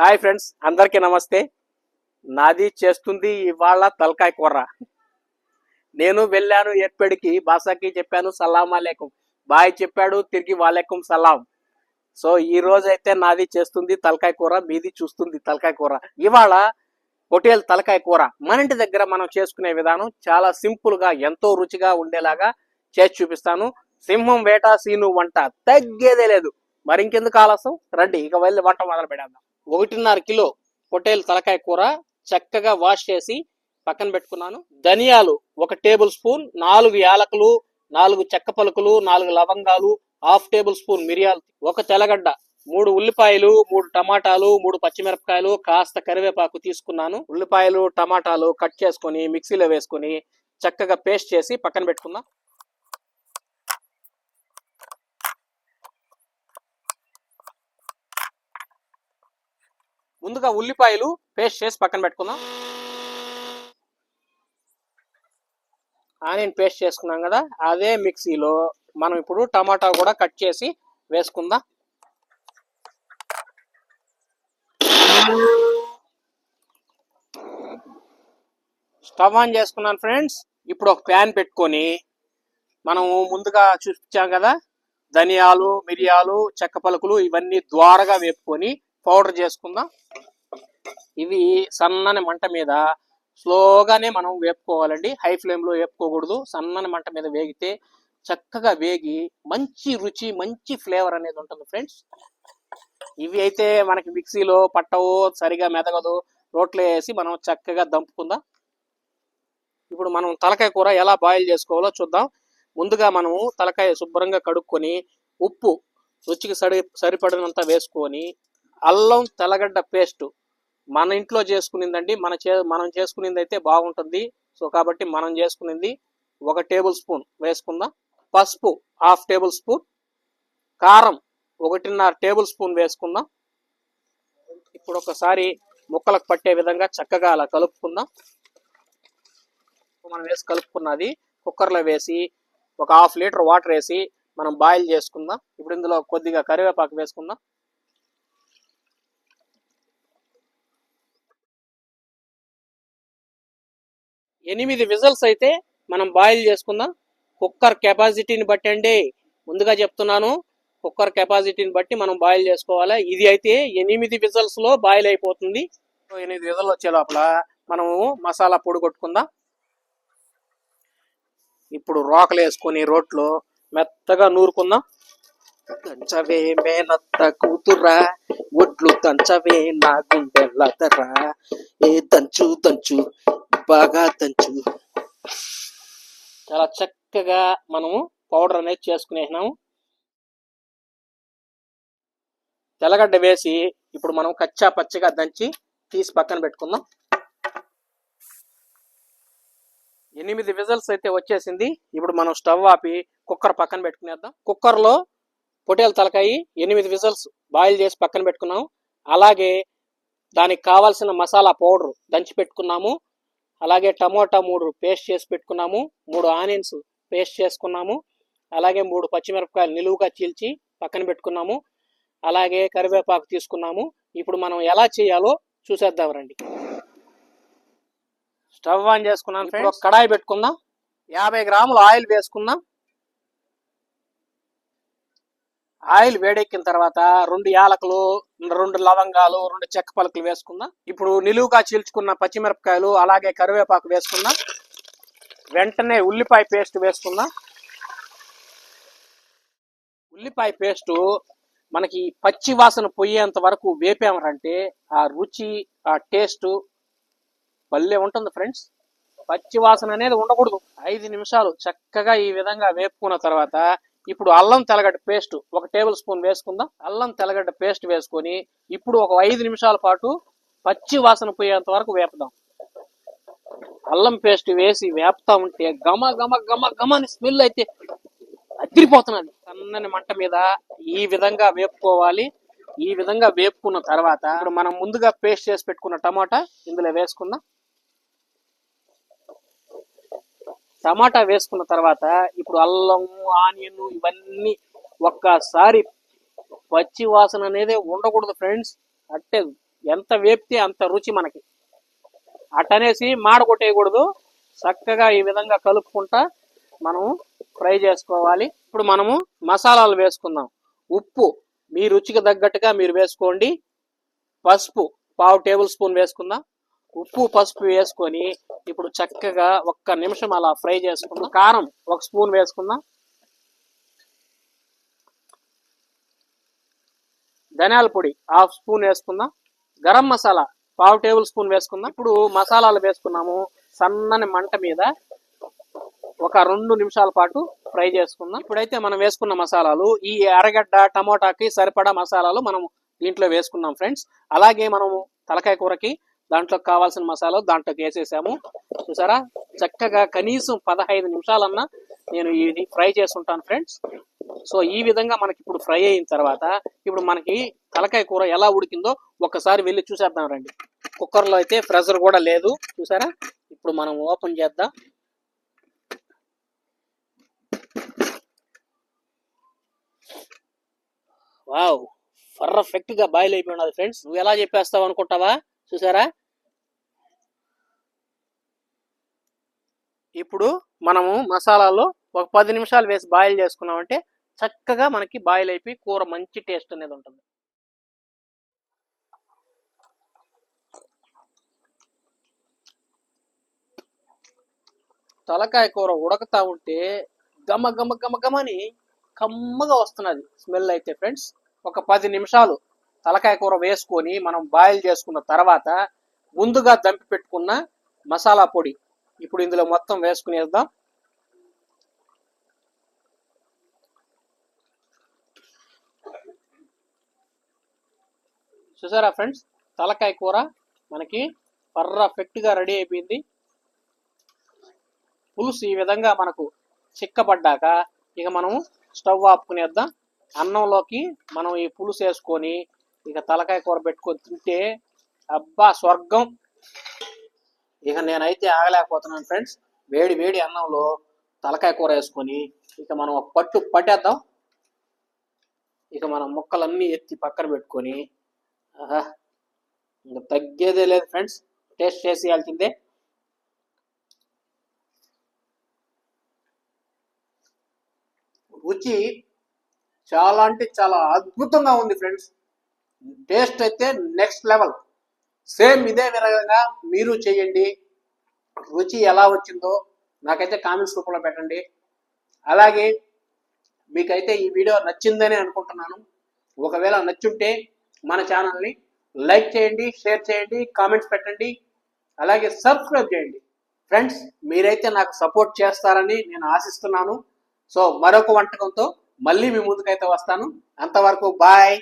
Hi friends, అందరికీ నమస్తే. నాది చేస్తుంది ఇవాళ తలకాయ కూర. నేను వెళ్ళాను ఎప్పటికి బాసాకి చెప్పాను సలాం అలైకుం, బాయ్ చెప్పాడు తిరిగి వాలేకుం సలాం. సో ఈ రోజు అయితే నాది చేస్తుంది తలకాయ కూర, మీది చూస్తుంది తలకాయ కూర. ఇవాళ హోటల్ తలకాయ కూర మన ఇంటి దగ్గర మనం చేసుకునే విధానం చాలా సింపుల్ గా ఎంతో రుచిగా ఉండేలాగా చేసి చూపిస్తాను. సింహం వేట సీను వంట తగ్గేదే లేదు. మరి ఇంకెందుకు ఆలస్యం, రండి ఇక వెళ్ళి వంట మొదలు పెడదాం. 1.5 కిలో హోటల్ తలకాయ కూర చక్కగా వాష్ చేసి పక్కన పెట్టుకున్నాను. ధనియాలు 1 టేబుల్ స్పూన్, 4 యాలకులు, 4 చెక్క పలుకులు, 4 లవంగాలు, 1/2 టేబుల్ స్పూన్ మిరియాలు, 1 తెల్లగడ్డ, 3 ఉల్లిపాయలు, 3 టమాటాలు, 3 పచ్చిమిరపకాయలు, కాస్త కరివేపాకు తీసుకున్నాను. ఉల్లిపాయలు టమాటాలు కట్ చేసుకొని మిక్సీలో వేసుకొని చక్కగా పేస్ట్ చేసి పక్కన పెట్టుకుందాం. ముందుగా ఉల్లిపాయలు పేస్ట్ చేసి పక్కన పెట్టుకుందాం. ఆనియన్ పేస్ట్ చేసుకున్నాం కదా, అదే మిక్సీలో మనం ఇప్పుడు టమాటా కూడా కట్ చేసి వేసుకుందాం. స్టవ్ ఆన్ చేసుకున్నాను ఫ్రెండ్స్. ఇప్పుడు ఒక ప్యాన్ పెట్టుకొని మనం ముందుగా చూపించాం కదా ధనియాలు, మిరియాలు, చెక్క పలుకులు ఇవన్నీ ద్వారగా వేపుకొని పౌడర్ చేసుకుందాం. ఇవి సన్నని మంట మీద స్లోగానే మనం వేపుకోవాలండి, హై ఫ్లేమ్ లో వేపుకోకూడదు. సన్నని మంట మీద వేగితే చక్కగా వేగి మంచి రుచి మంచి ఫ్లేవర్ అనేది ఉంటుంది ఫ్రెండ్స్. ఇవి అయితే మనకి మిక్సీలో పట్టవు, సరిగా మెదగదు. రోట్లో వేసి మనం చక్కగా దంపుకుందాం. ఇప్పుడు మనం తలకాయ కూర ఎలా బాయిల్ చేసుకోవాలో చూద్దాం. ముందుగా మనము తలకాయ శుభ్రంగా కడుక్కొని ఉప్పు రుచికి సరిపడినంత వేసుకొని అల్లం తెల్లగడ్డ పేస్ట్ మన ఇంట్లో చేసుకునిందండి, మనం చేసుకునింది అయితే బాగుంటుంది. సో కాబట్టి మనం చేసుకునింది 1 టేబుల్ స్పూన్ వేసుకుందాం. పసుపు 1/2 టేబుల్ స్పూన్, కారం 1.5 టేబుల్ స్పూన్ వేసుకుందాం. ఇప్పుడు ఒకసారి ముక్కలకు పట్టే విధంగా చక్కగా అలా కలుపుకుందాం. మనం వేసి కలుపుకున్నది కుక్కర్లో వేసి 1/2 లీటర్ వాటర్ వేసి మనం బాయిల్ చేసుకుందాం. ఇప్పుడు ఇందులో కొద్దిగా కరివేపాకు వేసుకుందాం. ఎనిమిది విజిల్స్ అయితే మనం బాయిల్ చేసుకుందాం. కుక్కర్ కెపాసిటీని బట్టి అండి, ముందుగా చెప్తున్నాను, కుక్కర్ కెపాసిటీని బట్టి మనం బాయిల్ చేసుకోవాలి. ఇది అయితే 8 విజిల్స్ లో బాయిల్ అయిపోతుంది. 8 విజిల్ వచ్చే లోపల మనము మసాలా పొడి కొట్టుకుందాం. ఇప్పుడు రోకలు వేసుకొని రోట్లో మెత్తగా నూరుకుందాం. దంచవే మేనత్త కూతురా, ఒడ్లు దంచవే నా గుండెలతరా, ఏ దంచు దంచు బాగా దంచు. చాలా చక్కగా మనము పౌడర్ అనేది చేసుకునేసినాము. తెల్లగడ్డ వేసి ఇప్పుడు మనం కచ్చా పచ్చిగా దంచి తీసి పక్కన పెట్టుకుందాం. 8 విజిల్స్ అయితే వచ్చేసింది. ఇప్పుడు మనం స్టవ్ ఆపి కుక్కర్ పక్కన పెట్టుకునేద్దాం. కుక్కర్లో పొటేల్ తలకాయ 8 విజిల్స్ బాయిల్ చేసి పక్కన పెట్టుకున్నాము. అలాగే దానికి కావాల్సిన మసాలా పౌడర్ దంచి పెట్టుకున్నాము. అలాగే టమోటా 3 పేస్ట్ చేసి పెట్టుకున్నాము. 3 ఆనియన్స్ పేస్ట్ చేసుకున్నాము. అలాగే 3 పచ్చిమిరపకాయలు నిలువుగా చీల్చి పక్కన పెట్టుకున్నాము. అలాగే కరివేపాకు తీసుకున్నాము. ఇప్పుడు మనం ఎలా చేయాలో చూసేద్దాం రండి. స్టవ్ ఆన్ చేసుకున్నాను ఫ్రెండ్స్. కడాయి పెట్టుకుందాం. 50 గ్రాముల ఆయిల్ వేసుకుందాం. ఆయిల్ వేడెక్కిన తర్వాత 2 యాలకులు, 2 లవంగాలు, 2 చెక్క పలుకులు వేసుకుందాం. ఇప్పుడు నిలువుగా చీల్చుకున్న పచ్చిమిరపకాయలు అలాగే కరివేపాకు వేసుకుందాం. వెంటనే ఉల్లిపాయ పేస్ట్ వేసుకుందాం. ఉల్లిపాయ పేస్ట్ మనకి పచ్చి వాసన పోయేంత వరకు వేపామంటే ఆ రుచి ఆ టేస్ట్ భలే ఉంటుంది ఫ్రెండ్స్. పచ్చి వాసన అనేది ఉండకూడదు. 5 నిమిషాలు చక్కగా ఈ విధంగా వేపుకున్న తర్వాత ఇప్పుడు అల్లం తెల్లగడ్డ పేస్ట్ 1 టేబుల్ స్పూన్ వేసుకుందాం. అల్లం తెల్లగడ్డ పేస్ట్ వేసుకొని ఇప్పుడు ఒక 5 నిమిషాల పాటు పచ్చి వాసన పోయేంత వరకు వేపుదాం. అల్లం పేస్ట్ వేసి వేపుతా ఉంటే గమ గమ గమ గమని స్మెల్ అయితే అదిరిపోతున్నది. సన్నని మంట మీద ఈ విధంగా వేపుకోవాలి. ఈ విధంగా వేపుకున్న తర్వాత ఇప్పుడు మనం ముందుగా పేస్ట్ చేసి పెట్టుకున్న టమాటా ఇందులో వేసుకుందాం. టమాటా వేసుకున్న తర్వాత ఇప్పుడు అల్లం, ఆనియన్ ఇవన్నీ ఒక్కసారి పచ్చి వాసన అనేది ఉండకూడదు ఫ్రెండ్స్. అంటే ఎంత వేపితే అంత రుచి మనకి. అట్టనేసి మాడగొట్టేయకూడదు, చక్కగా ఈ విధంగా కలుపుకుంటా మనం ఫ్రై చేసుకోవాలి. ఇప్పుడు మనము మసాలాలు వేసుకుందాం. ఉప్పు మీ రుచికి తగ్గట్టుగా మీరు వేసుకోండి. పసుపు 1/2 టేబుల్ స్పూన్ వేసుకుందాం. ఉప్పు పసుపు వేసుకొని ఇప్పుడు చక్కగా 1 నిమిషం అలా ఫ్రై చేసుకుందాం. కారం 1 స్పూన్ వేసుకుందాం. ధనియాల పొడి 1/2 స్పూన్ వేసుకుందాం. గరం మసాలా 1/2 టేబుల్ స్పూన్ వేసుకుందాం. ఇప్పుడు మసాలాలు వేసుకున్నాము. సన్నని మంట మీద 2 నిమిషాల పాటు ఫ్రై చేసుకుందాం. ఇప్పుడైతే మనం వేసుకున్న మసాలాలు, ఈ అరగడ్డ టమోటాకి సరిపడా మసాలాలు మనం దీంట్లో వేసుకున్నాం ఫ్రెండ్స్. అలాగే మనము తలకాయ కూరకి దాంట్లో కావాల్సిన మసాలాలు దాంట్లోకి వేసేసాము. చూసారా, చక్కగా కనీసం 15 నిమిషాలన్నా నేను ఇది ఫ్రై చేసుకుంటాను ఫ్రెండ్స్. సో ఈ విధంగా మనకి ఇప్పుడు ఫ్రై అయిన తర్వాత ఇప్పుడు మనకి తలకాయ కూర ఎలా ఉడికిందో ఒక్కసారి వెళ్ళి చూసేద్దాం రండి. కుక్కర్లో అయితే ప్రెషర్ కూడా లేదు. చూసారా, ఇప్పుడు మనం ఓపెన్ చేద్దాం. వావ్, పర్ఫెక్ట్ గా బాయిల్ అయిపోయి ఉన్నది ఫ్రెండ్స్. నువ్వు ఎలా చెప్పేస్తావు అనుకుంటావా? చూసారా, ఇప్పుడు మనము మసాలాలో 10 నిమిషాలు వేసి బాయిల్ చేసుకున్నామంటే చక్కగా మనకి బాయిల్ అయిపోయి కూర మంచి టేస్ట్ అనేది ఉంటుంది. తలకాయ కూర ఉడకతా ఉంటే గమ గమ గమ గమని కమ్మగా వస్తున్నది స్మెల్ అయితే ఫ్రెండ్స్. 10 నిమిషాలు తలకాయ కూర వేసుకొని మనం బాయిల్ చేసుకున్న తర్వాత ముందుగా దంపి పెట్టుకున్న మసాలా పొడి ఇప్పుడు ఇందులో మొత్తం వేసుకునేద్దాం. చూసారా ఫ్రెండ్స్, తలకాయ కూర మనకి పర్ఫెక్ట్ గా రెడీ అయిపోయింది. పులుసు ఈ విధంగా మనకు చిక్కబడ్డాక ఇక మనం స్టవ్ ఆపుకునేద్దాం. అన్నంలోకి మనం ఈ పులుసు వేసుకొని ఇక తలకాయ కూర పెట్టుకొని తింటే అబ్బా స్వర్గం. ఇక నేనైతే ఆగలేకపోతున్నాను ఫ్రెండ్స్. వేడి వేడి అన్నంలో తలకాయ కూర వేసుకొని ఇక మనం ఒక పట్టు పట్టేద్దాం. ఇక మనం ముక్కలన్నీ ఎత్తి పక్కన పెట్టుకొని ఇంకా తగ్గేదే లేదు ఫ్రెండ్స్, టేస్ట్ చేసేయాల్సిందే. రుచి చాలా అంటే చాలా అద్భుతంగా ఉంది ఫ్రెండ్స్. టేస్ట్ అయితే నెక్స్ట్ లెవెల్. సేమ్ ఇదే విధంగా మీరు చేయండి. రుచి ఎలా వచ్చిందో నాకైతే కామెంట్స్ రూపంలో పెట్టండి. అలాగే మీకైతే ఈ వీడియో నచ్చిందని అనుకుంటున్నాను. ఒకవేళ నచ్చుంటే మన ఛానల్ని లైక్ చేయండి, షేర్ చేయండి, కామెంట్స్ పెట్టండి, అలాగే సబ్స్క్రైబ్ చేయండి ఫ్రెండ్స్. మీరైతే నాకు సపోర్ట్ చేస్తారని నేను ఆశిస్తున్నాను. సో మరొక వంటకంతో మళ్ళీ మీ ముందుకైతే వస్తాను. అంతవరకు బాయ్.